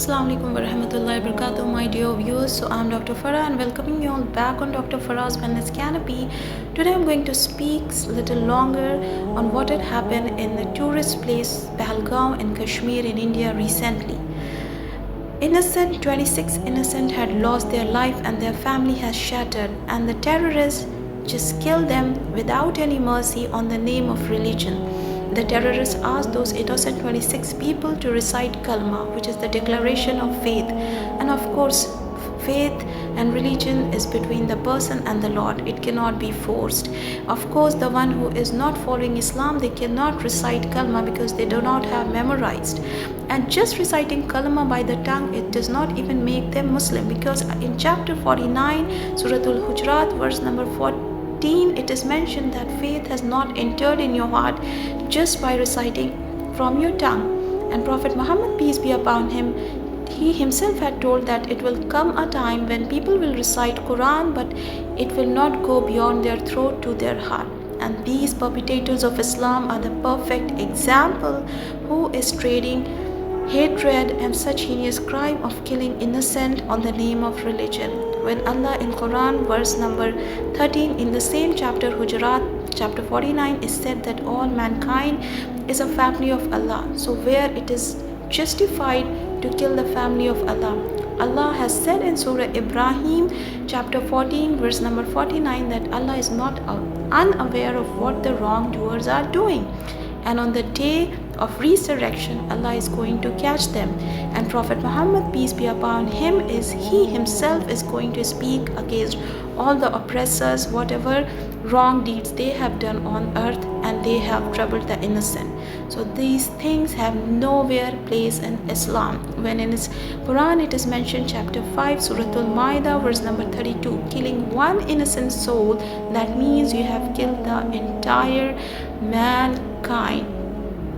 Assalamu alaikum warahmatullahi wabarakatuh, my dear viewers. So I'm Dr. Farah and welcoming you all back on Dr. Farah's Wellness Canopy. Today I'm going to speak a little longer on what had happened in the tourist place Pahalgam in Kashmir in India recently. 26 innocent had lost their life and their family has shattered, and the terrorists just killed them without any mercy on the name of religion. The terrorists asked those innocent 26 people to recite kalma, which is the declaration of faith. And of course, faith and religion is between the person and the Lord. It cannot be forced. Of course, the one who is not following Islam, they cannot recite kalma because they do not have memorized. And just reciting kalma by the tongue, it does not even make them Muslim, because in chapter 49, Surah Al-Hujurat, verse number 14, it is mentioned that faith has not entered in your heart just by reciting from your tongue. And Prophet Muhammad, peace be upon him, he himself had told that it will come a time when people will recite Quran, but it will not go beyond their throat to their heart. And these perpetrators of Islam are the perfect example who is trading hatred and such heinous crime of killing innocent on the name of religion. When Allah in Quran verse number 13 in the same chapter Hujurat chapter 49 is said that all mankind is a family of Allah. So where it is justified to kill the family of Allah? Allah has said in Surah Ibrahim chapter 14 verse number 49 that Allah is not unaware of what the wrongdoers are doing. And on the day of resurrection, Allah is going to catch them. And Prophet Muhammad, peace be upon him, he himself is going to speak against all the oppressors, whatever wrong deeds they have done on earth, and they have troubled the innocent. So these things have nowhere place in Islam. When in its Quran it is mentioned, chapter 5, Surah Al-Ma'idah, verse number 32, killing one innocent soul, that means you have killed the entire mankind.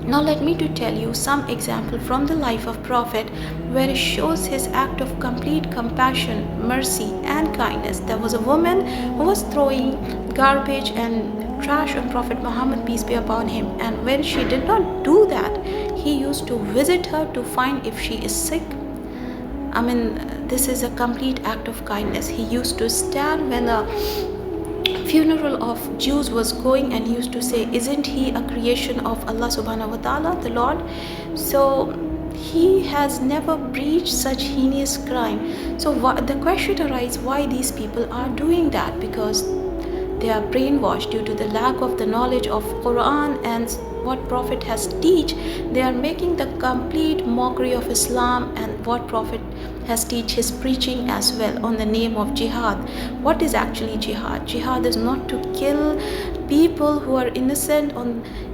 Now let me to tell you some example from the life of Prophet where it shows his act of complete compassion, mercy and kindness. There was a woman who was throwing garbage and trash on Prophet Muhammad, peace be upon him, and when she did not do that, he used to visit her to find if she is sick. This is a complete act of kindness. He used to stand when the funeral of Jews was going, and he used to say, isn't he a creation of Allah subhanahu wa ta'ala, the Lord? So he has never breached such heinous crime. So the question arises, why these people are doing that? Because they are brainwashed due to the lack of the knowledge of Quran and what Prophet has teach. They are making the complete mockery of Islam and what Prophet has teach his preaching as well on the name of Jihad. What is actually Jihad? Jihad is not to kill people who are innocent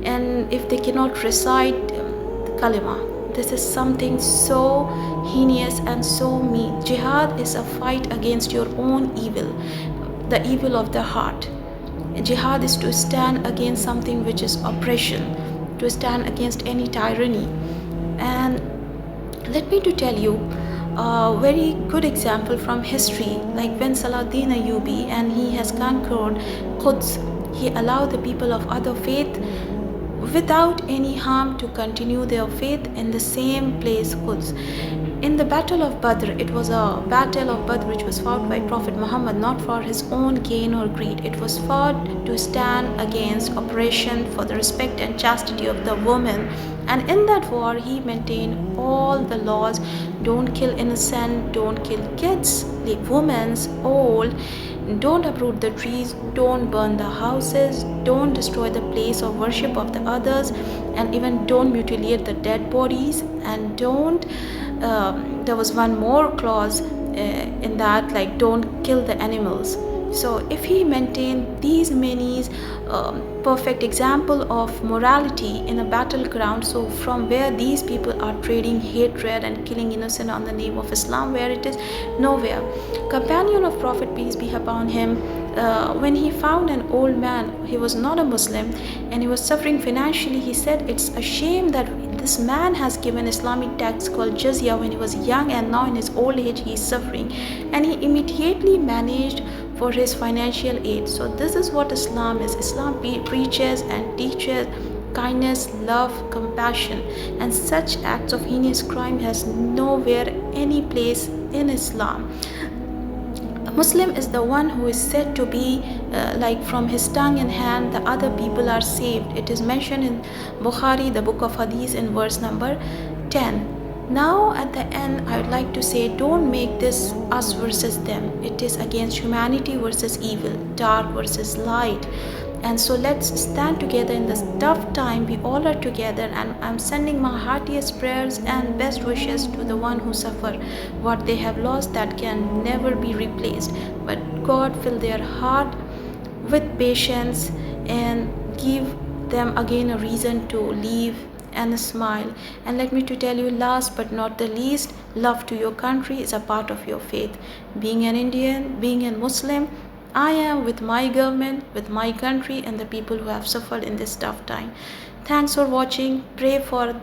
and if they cannot recite kalima. This is something so heinous and so mean. Jihad is a fight against your own evil, the evil of the heart. Jihad is to stand against something which is oppression, to stand against any tyranny. And let me to tell you a very good example from history, like when Salahuddin Ayyubi and he has conquered Quds, he allowed the people of other faith without any harm to continue their faith in the same place, Quds. In the Battle of Badr, it was a battle of Badr which was fought by Prophet Muhammad not for his own gain or greed. It was fought to stand against oppression, for the respect and chastity of the woman. And in that war, he maintained all the laws. Don't kill innocent, don't kill kids, women, old, don't uproot the trees, don't burn the houses, don't destroy the place of worship of the others, and even don't mutilate the dead bodies, and don't there was one more clause in that, like don't kill the animals. So if he maintained these many perfect example of morality in a battleground, so from where these people are trading hatred and killing innocent on the name of Islam, where it is nowhere. Companion of Prophet, peace be upon him, when he found an old man, he was not a Muslim and he was suffering financially, he said it's a shame that this man has given Islamic tax called jizya when he was young, and now in his old age he is suffering, and he immediately managed for his financial aid. So this is what Islam is. Islam preaches and teaches kindness, love, compassion, and such acts of heinous crime has nowhere any place in Islam. A Muslim is the one who is said to be like from his tongue and hand, the other people are saved. It is mentioned in Bukhari, the book of Hadith, in verse number 10. Now, at the end, I would like to say, don't make this us versus them. It is against humanity versus evil, dark versus light. And so let's stand together in this tough time. We all are together, and I'm sending my heartiest prayers and best wishes to the one who suffer what they have lost that can never be replaced. But God fill their heart with patience and give them again a reason to live and a smile. And let me to tell you, last but not the least, love to your country is a part of your faith. Being an Indian, being a Muslim, I am with my government, with my country, and the people who have suffered in this tough time. Thanks for watching. Pray for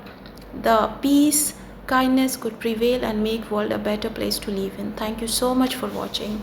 the peace, kindness could prevail and make world a better place to live in. Thank you so much for watching.